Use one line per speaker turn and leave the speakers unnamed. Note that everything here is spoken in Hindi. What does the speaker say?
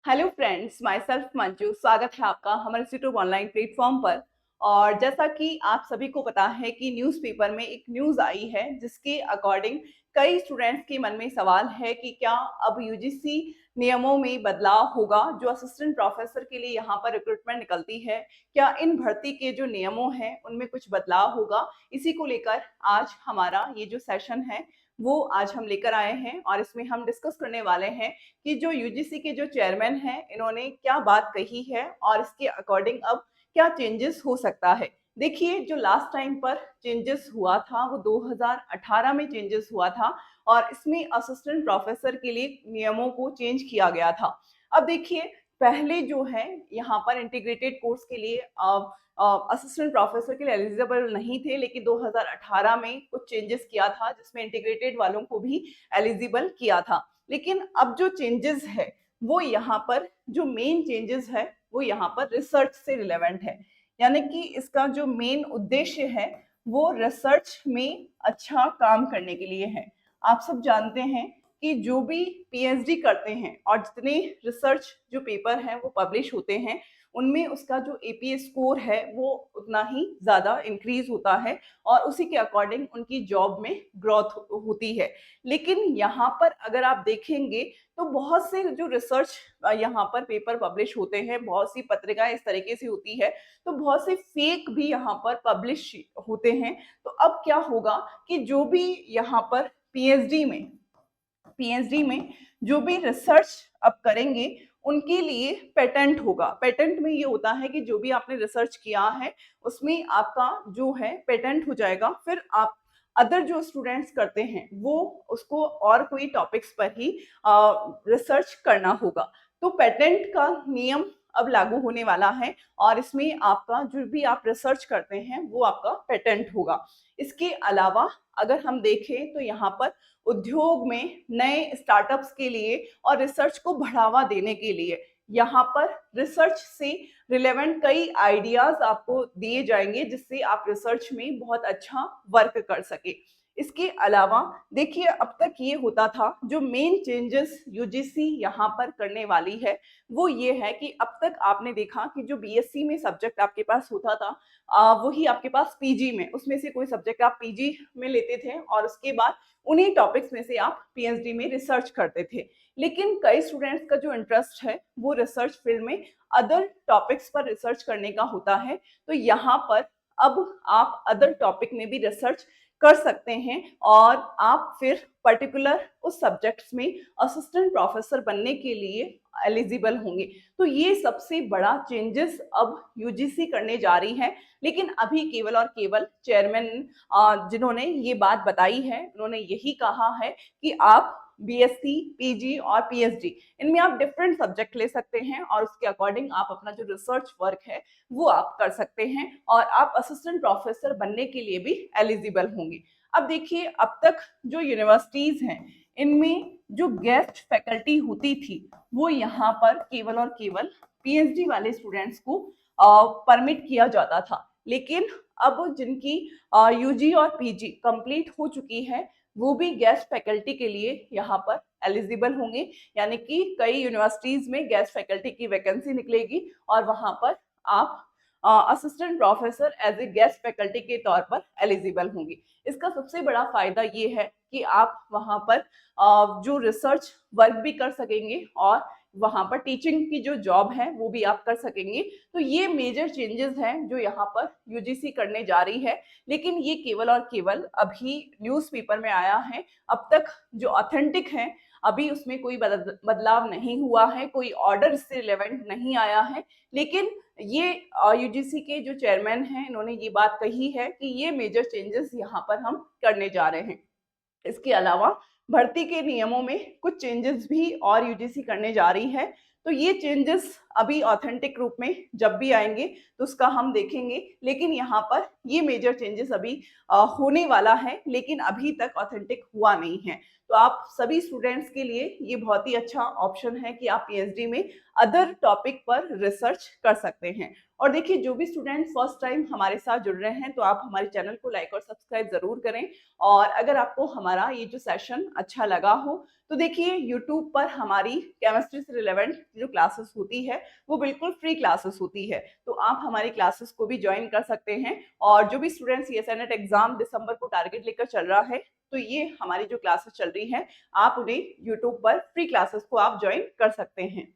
Hello friends, my self Manju. स्वागत है आपका हमारे इंस्टीट्यूट ऑनलाइन प्लेटफॉर्म पर। और जैसा कि आप सभी को पता है कि न्यूज़पेपर में एक न्यूज़ आई है जिसके अकॉर्डिंग कई स्टूडेंट्स के मन में सवाल है कि क्या अब यूजीसी नियमों में बदलाव होगा। जो असिस्टेंट प्रोफेसर के लिए यहाँ पर रिक्रूटमेंट निकलती है, क्या इन भर्ती के जो नियमों हैं उनमें कुछ बदलाव होगा। इसी को लेकर आज हमारा ये जो सेशन है वो आज हम लेकर आए हैं और इसमें हम डिस्कस करने वाले हैं कि जो यूजीसी के जो चेयरमैन हैं इन्होंने क्या बात कही है और इसके अकॉर्डिंग अब क्या चेंजेस हो सकता है। देखिए, जो लास्ट टाइम पर चेंजेस हुआ था वो 2018 में चेंजेस हुआ था और इसमें असिस्टेंट प्रोफेसर के लिए नियमों को चेंज किया गया था। अब देखिए, पहले जो है यहाँ पर इंटीग्रेटेड कोर्स के लिए असिस्टेंट प्रोफेसर के लिए एलिजिबल नहीं थे, लेकिन 2018 में कुछ चेंजेस किया था जिसमें इंटीग्रेटेड वालों को भी एलिजिबल किया था। लेकिन अब जो चेंजेस है वो यहाँ पर जो मेन चेंजेस है वो यहाँ पर रिसर्च से रिलेवेंट है। यानी कि इसका जो मेन उद्देश्य है वो रिसर्च में अच्छा काम करने के लिए है। आप सब जानते हैं कि जो भी पीएचडी करते हैं और जितने रिसर्च जो पेपर हैं वो पब्लिश होते हैं उनमें उसका जो एपीए स्कोर है वो उतना ही ज़्यादा इंक्रीज होता है और उसी के अकॉर्डिंग उनकी जॉब में ग्रोथ होती है। लेकिन यहाँ पर अगर आप देखेंगे तो बहुत से जो रिसर्च यहाँ पर पेपर पब्लिश होते हैं, बहुत सी पत्रिकाएं इस तरीके से होती है, तो बहुत से फेक भी यहाँ पर पब्लिश होते हैं। तो अब क्या होगा कि जो भी यहाँ पर पीएचडी में जो भी रिसर्च अब करेंगे उनके लिए पेटेंट होगा। पेटेंट में ये होता है कि जो भी आपने रिसर्च किया है उसमें आपका जो है पेटेंट हो जाएगा। फिर आप अदर जो स्टूडेंट्स करते हैं वो उसको और कोई टॉपिक्स पर ही रिसर्च करना होगा। तो पेटेंट का नियम अब लागू होने वाला है और इसमें आपका जो भी आप रिसर्च करते हैं वो आपका पेटेंट होगा। इसके अलावा अगर हम देखें तो यहाँ पर उद्योग में नए स्टार्टअप्स के लिए और रिसर्च को बढ़ावा देने के लिए यहाँ पर रिसर्च से रिलेवेंट कई आइडियाज आपको दिए जाएंगे जिससे आप रिसर्च में बहुत अच्छा वर्क कर सके। इसके अलावा देखिए, अब तक ये होता था, जो मेन चेंजेस यूजीसी यहाँ पर करने वाली है वो ये है कि अब तक आपने देखा कि जो बीएससी में सब्जेक्ट आपके पास होता था वही आपके पास पीजी में, उसमें से कोई सब्जेक्ट आप पीजी में लेते थे और उसके बाद उन्हीं टॉपिक्स में से आप पीएचडी में रिसर्च करते थे। लेकिन कई स्टूडेंट्स का जो इंटरेस्ट है वो रिसर्च फील्ड में अदर टॉपिक्स पर रिसर्च करने का होता है। तो यहाँ पर अब आप अदर टॉपिक में भी रिसर्च कर सकते हैं और आप फिर पर्टिकुलर उस सब्जेक्ट्स में असिस्टेंट प्रोफेसर बनने के लिए एलिजिबल होंगे। तो ये सबसे बड़ा चेंजेस अब यूजीसी करने जा रही है। लेकिन अभी केवल और केवल चेयरमैन जिन्होंने ये बात बताई है उन्होंने यही कहा है कि आप बीएससी, पीजी और पीएचडी इनमें आप डिफरेंट सब्जेक्ट ले सकते हैं और उसके अकॉर्डिंग आप अपना जो रिसर्च वर्क है वो आप कर सकते हैं और आप असिस्टेंट प्रोफेसर बनने के लिए भी एलिजिबल होंगे। अब देखिए, अब तक जो यूनिवर्सिटीज हैं इनमें जो गेस्ट फैकल्टी होती थी वो यहाँ पर केवल और केवल पीएचडी वाले स्टूडेंट्स को परमिट किया जाता था। लेकिन अब जिनकी यूजी और पीजी कंप्लीट हो चुकी है वो भी गेस्ट फैकल्टी के लिए यहाँ पर एलिजिबल होंगे। यानी कि कई यूनिवर्सिटीज में गेस्ट फैकल्टी की वैकेंसी निकलेगी और वहां पर आप assistant professor as a guest faculty के तौर पर एलिजिबल होंगे। इसका सबसे बड़ा फायदा ये है कि आप वहां पर जो रिसर्च वर्क भी कर सकेंगे और वहां पर टीचिंग की जो जॉब है वो भी आप कर सकेंगे। तो ये मेजर चेंजेस हैं जो यहाँ पर यूजीसी करने जा रही है। लेकिन ये केवल और केवल अभी न्यूज़पेपर में आया है। अब तक जो ऑथेंटिक है अभी उसमें कोई बदलाव नहीं हुआ है, कोई ऑर्डर से रिलेवेंट नहीं आया है। लेकिन ये यूजीसी के जो चेयरमैन हैं इन्होंने ये बात कही है कि ये मेजर चेंजेस यहाँ पर हम करने जा रहे हैं। इसके अलावा भर्ती के नियमों में कुछ चेंजेस भी और यूजीसी करने जा रही है। तो ये चेंजेस अभी ऑथेंटिक रूप में जब भी आएंगे तो उसका हम देखेंगे, लेकिन यहाँ पर ये मेजर चेंजेस अभी होने वाला है, लेकिन अभी तक ऑथेंटिक हुआ नहीं है। तो आप सभी स्टूडेंट्स के लिए ये बहुत ही अच्छा ऑप्शन है कि आप पीएचडी में अदर टॉपिक पर रिसर्च कर सकते हैं। और देखिए, जो भी स्टूडेंट फर्स्ट टाइम हमारे साथ जुड़ रहे हैं तो आप हमारे चैनल को लाइक और सब्सक्राइब जरूर करें। और अगर आपको हमारा ये जो सेशन अच्छा लगा हो तो देखिए, यूट्यूब पर हमारी केमिस्ट्री से रिलेवेंट जो क्लासेस होती है वो बिल्कुल फ्री क्लासेस होती है, तो आप हमारी क्लासेस को भी ज्वाइन कर सकते हैं। और जो भी स्टूडेंट्स सीएसई नेट एग्जाम दिसंबर को टारगेट लेकर चल रहा है, तो ये हमारी जो क्लासेस चल रही हैं, आप उन्हें यूट्यूब पर फ्री क्लासेस को आप ज्वाइन कर सकते हैं।